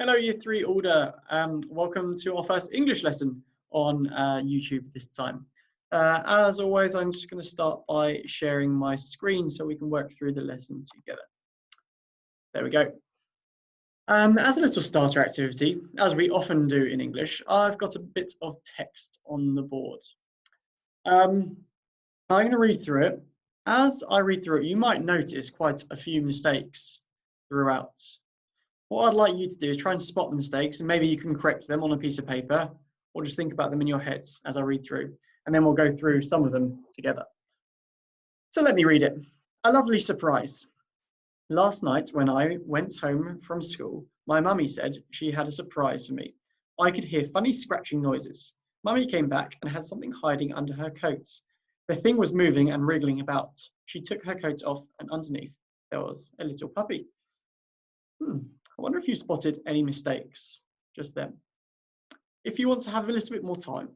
Hello, Year 3 Order. Welcome to our first English lesson on YouTube this time. As always, I'm just going to start by sharing my screen so we can work through the lesson together. There we go. As a little starter activity, as we often do in English, I've got a bit of text on the board. I'm going to read through it. As I read through it, you might notice quite a few mistakes throughout. What I'd like you to do is try and spot the mistakes, and maybe you can correct them on a piece of paper, or just think about them in your heads as I read through, and then we'll go through some of them together. So let me read it. A lovely surprise. Last night when I went home from school, my mummy said she had a surprise for me. I could hear funny scratching noises. Mummy came back and had something hiding under her coat. The thing was moving and wriggling about. She took her coat off, and underneath there was a little puppy. I wonder if you spotted any mistakes just then. If you want to have a little bit more time,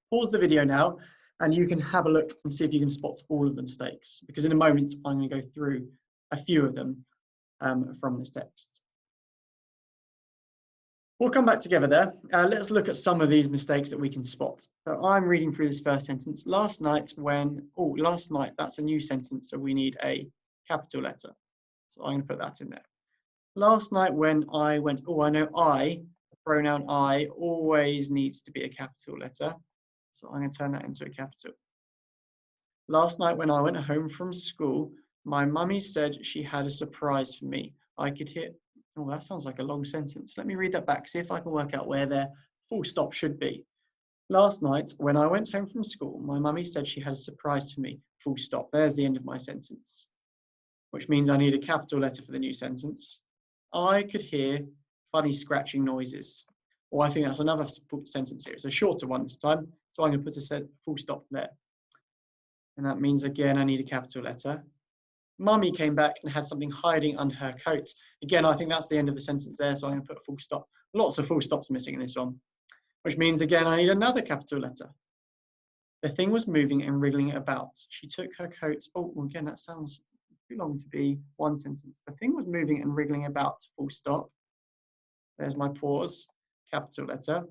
pause the video now and you can have a look and see if you can spot all of the mistakes, because in a moment I'm going to go through a few of them from this text. We'll come back together there. Let's look at some of these mistakes that we can spot. So I'm reading through this first sentence. Last night, that's a new sentence, so we need a capital letter. So I'm going to put that in there. Last night when I went, I know the pronoun I always needs to be a capital letter. So I'm going to turn that into a capital. Last night when I went home from school, my mummy said she had a surprise for me. I could hear, that sounds like a long sentence. Let me read that back, see if I can work out where their full stop should be. Last night when I went home from school, my mummy said she had a surprise for me. Full stop. There's the end of my sentence, which means I need a capital letter for the new sentence. I could hear funny scratching noises. I think that's another sentence here. It's a shorter one this time, so I'm going to put a full stop there. And that means, again, I need a capital letter. Mummy came back and had something hiding under her coat. Again, I think that's the end of the sentence there, so I'm going to put a full stop. Lots of full stops missing in this one, which means, again, I need another capital letter. The thing was moving and wriggling about. She took her coat. Again, that sounds too long to be one sentence. The thing was moving and wriggling about, full stop. There's my pause, capital letter.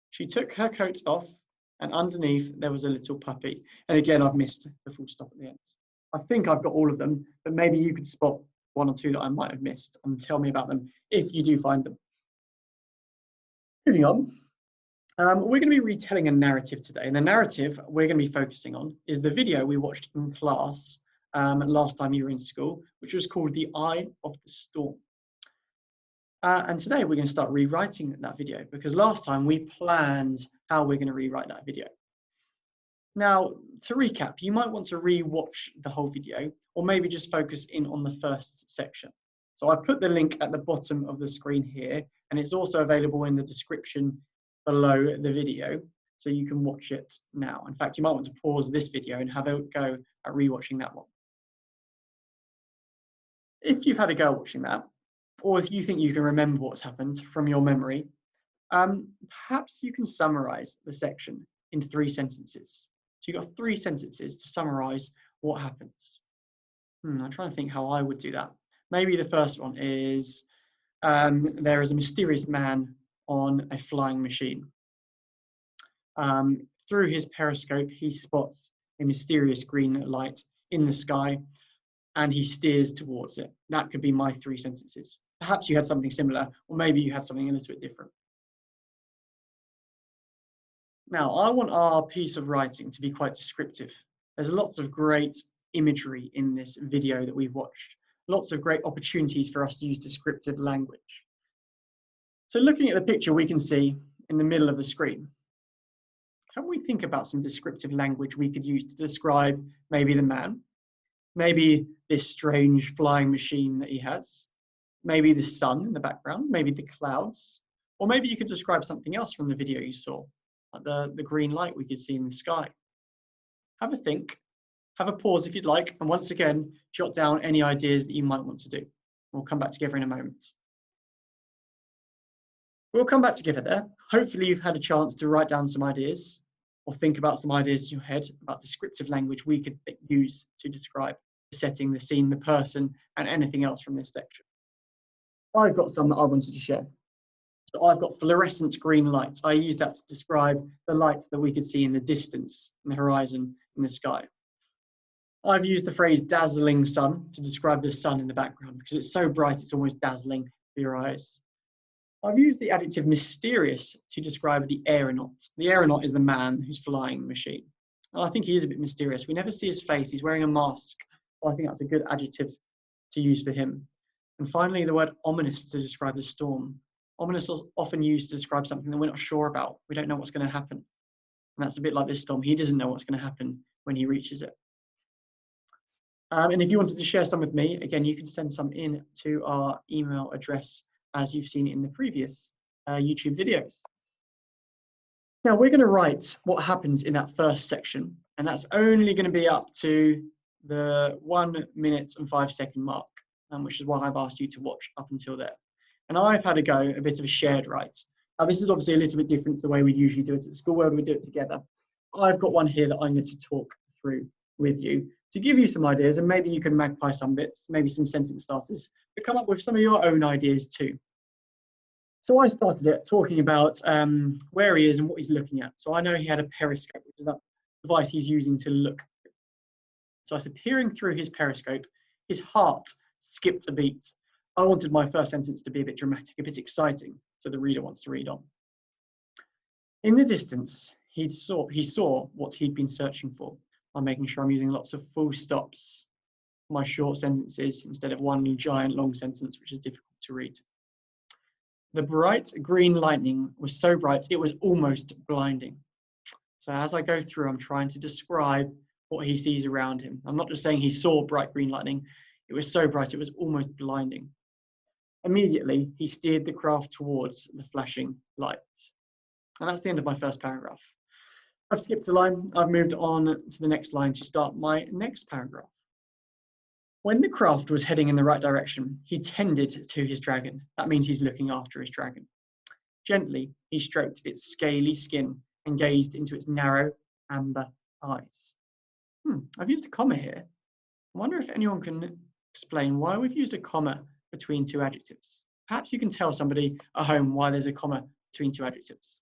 She took her coat off, and underneath there was a little puppy. And again, I've missed the full stop at the end. I think I've got all of them, but maybe you could spot one or two that I might have missed and tell me about them if you do find them. Moving on. We're going to be retelling a narrative today, and the narrative we're going to be focusing on is the video we watched in class last time you were in school, which was called The Eye of the Storm. And today we're going to start rewriting that video, because last time we planned how we're going to rewrite that video. Now, to recap, you might want to re-watch the whole video, or maybe just focus in on the first section. So I've put the link at the bottom of the screen here, and it's also available in the description below the video, so you can watch it now. In fact, you might want to pause this video and have a go at re-watching that one. If you've had a go watching that, or if you think you can remember what's happened from your memory, perhaps you can summarize the section in 3 sentences. So you've got 3 sentences to summarize what happens. I'm trying to think how I would do that. Maybe the first one is, there is a mysterious man on a flying machine. Through his periscope, he spots a mysterious green light in the sky, and he steers towards it. That could be my 3 sentences. Perhaps you had something similar, or maybe you had something a little bit different. Now, I want our piece of writing to be quite descriptive. There's lots of great imagery in this video that we've watched. Lots of great opportunities for us to use descriptive language. So looking at the picture we can see in the middle of the screen, can we think about some descriptive language we could use to describe maybe the man, maybe this strange flying machine that he has, maybe the sun in the background, maybe the clouds, or maybe you could describe something else from the video you saw, like the green light we could see in the sky. Have a think, have a pause if you'd like, and once again, jot down any ideas that you might want to do. We'll come back together in a moment. We'll come back together there. Hopefully you've had a chance to write down some ideas, or think about some ideas in your head about descriptive language we could use to describe the setting, the scene, the person, and anything else from this section. I've got some that I wanted to share. So I've got fluorescent green lights. I use that to describe the lights that we could see in the distance, in the horizon, in the sky. I've used the phrase dazzling sun to describe the sun in the background because it's so bright it's almost dazzling for your eyes. I've used the adjective mysterious to describe the aeronaut. The aeronaut is the man who's flying the machine. And I think he is a bit mysterious. We never see his face. He's wearing a mask. Well, I think that's a good adjective to use for him. And finally, the word ominous to describe the storm. Ominous is often used to describe something that we're not sure about. We don't know what's going to happen. And that's a bit like this storm. He doesn't know what's going to happen when he reaches it. And if you wanted to share some with me, again, you can send some in to our email address as you've seen in the previous YouTube videos. Now we're going to write what happens in that first section, and that's only going to be up to the 1 minute and 5 second mark, which is why I've asked you to watch up until there. And I've had a bit of a shared write. Now this is obviously a little bit different to the way we usually do it at the school where we do it together. I've got one here that I'm going to talk through with you to give you some ideas, and maybe you can magpie some bits, maybe some sentence starters, to come up with some of your own ideas too. So I started it talking about where he is and what he's looking at. So I know he had a periscope, which is that device he's using to look. So I said, peering through his periscope, his heart skipped a beat. I wanted my first sentence to be a bit dramatic, a bit exciting, so the reader wants to read on. In the distance, he saw what he'd been searching for. I'm making sure I'm using lots of full stops for my short sentences instead of one giant long sentence, which is difficult to read. The bright green lightning was so bright, it was almost blinding. So as I go through, I'm trying to describe what he sees around him. I'm not just saying he saw bright green lightning. It was so bright, it was almost blinding. Immediately, he steered the craft towards the flashing light. And that's the end of my first paragraph. I've skipped a line. I've moved on to the next line to start my next paragraph. When the craft was heading in the right direction, he tended to his dragon. That means he's looking after his dragon. Gently, he stroked its scaly skin and gazed into its narrow, amber eyes. I've used a comma here. I wonder if anyone can explain why we've used a comma between two adjectives. Perhaps you can tell somebody at home why there's a comma between two adjectives.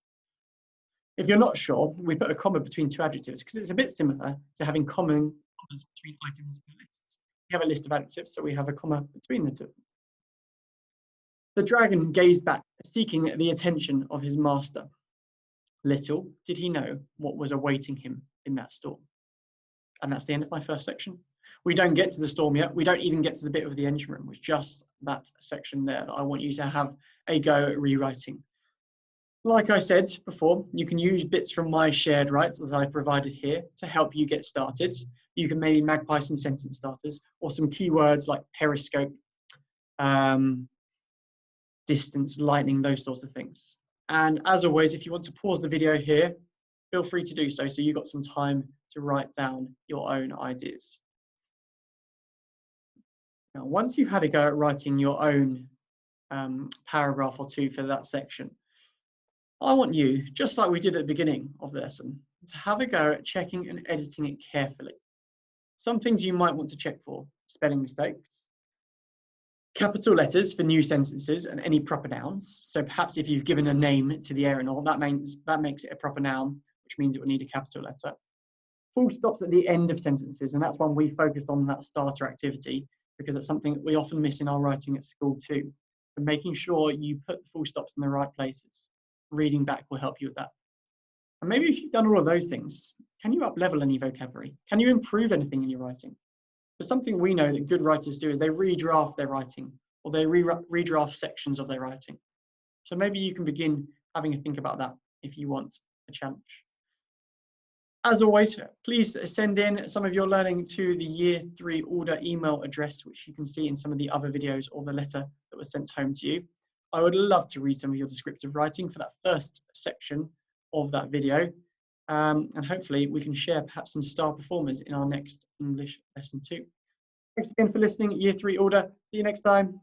If you're not sure, we put a comma between two adjectives because it's a bit similar to having commas between items in a list. We have a list of adjectives, so we have a comma between the two. The dragon gazed back, seeking the attention of his master. Little did he know what was awaiting him in that storm. And that's the end of my first section. We don't get to the storm yet. We don't even get to the bit of the engine room, which is just that section there that I want you to have a go at rewriting. Like I said before, you can use bits from my shared writes as I provided here to help you get started. You can maybe magpie some sentence starters or some keywords like periscope, distance, lightning, those sorts of things. And as always, if you want to pause the video here, feel free to do so you've got some time to write down your own ideas. Now, once you've had a go at writing your own paragraph or two for that section, I want you, just like we did at the beginning of the lesson, to have a go at checking and editing it carefully. Some things you might want to check for: spelling mistakes, capital letters for new sentences and any proper nouns. So perhaps if you've given a name to the aeronaut, that makes it a proper noun, which means it would need a capital letter. Full stops at the end of sentences, and that's one we focused on in that starter activity because it's something that we often miss in our writing at school too. And making sure you put the full stops in the right places. Reading back will help you with that. And maybe if you've done all of those things, can you up-level any vocabulary? Can you improve anything in your writing? But something we know that good writers do is they redraft their writing, or they redraft sections of their writing. So maybe you can begin having a think about that if you want a challenge. As always, please send in some of your learning to the Year 3 order email address, which you can see in some of the other videos or the letter that was sent home to you. I would love to read some of your descriptive writing for that first section of that video. And hopefully we can share perhaps some star performers in our next English lesson too. Thanks again for listening, Year 3 order. See you next time.